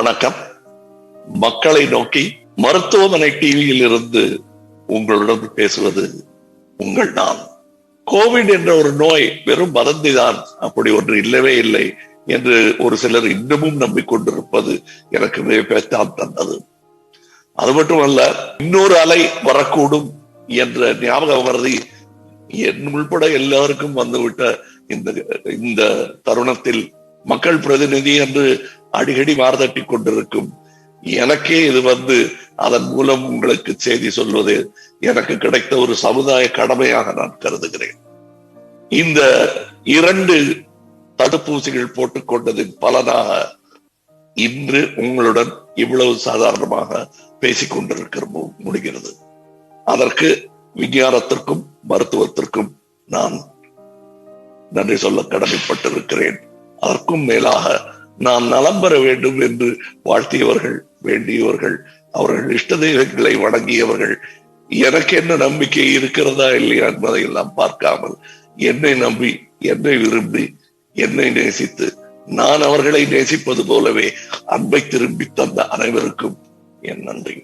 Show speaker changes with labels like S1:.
S1: வணக்கம். மக்களை நோக்கி மருத்துவமனை டிவியில் இருந்து உங்களுடன் பேசுவது உங்கள் நான். கோவிட் என்ற ஒரு நோய் வெறும் வதந்திதான், அப்படி ஒன்று இல்லவே இல்லை என்று ஒரு சிலர் இன்னமும் நம்பிக்கொண்டிருப்பது எனக்கு வியப்பைத்தான் தந்தது. அது மட்டுமல்ல, இன்னொரு அலை வரக்கூடும் என்ற ஞாபகம் வருதி என் உள்பட எல்லாருக்கும் வந்துவிட்ட இந்த தருணத்தில் மக்கள் பிரதிநிதி என்று அடிக்கடி மார்தட்டி கொண்டிருக்கும் எனக்கே இது அதன் மூலம் உங்களுக்கு செய்தி சொல்வது எனக்கு கிடைத்த ஒரு சமுதாய கடமையாக நான் கருதுகிறேன். இந்த 2 தடுப்பூசிகள் போட்டுக் கொண்டதின் பலனாக இன்று உங்களுடன் இவ்வளவு சாதாரணமாக பேசிக் கொண்டிருக்கிற முடிகிறது. அதற்கு விஞ்ஞானத்திற்கும் மருத்துவத்திற்கும் நான் நன்றி சொல்ல கடமைப்பட்டிருக்கிறேன். அதற்கும் மேலாக நான் நலம் பெற வேண்டும் என்று வாழ்த்தியவர்கள், வேண்டியவர்கள், அவர்கள் இஷ்ட தெய்வங்களை வணங்கியவர்கள், எனக்கு என்ன நம்பிக்கை இருக்கிறதா இல்லையா என்பதை எல்லாம் பார்க்காமல் என்னை நம்பி, என்னை விரும்பி, என்னை நேசித்து நான் அவர்களை நேசிப்பது போலவே அன்பை திரும்பி தந்த அனைவருக்கும் என் நன்றி.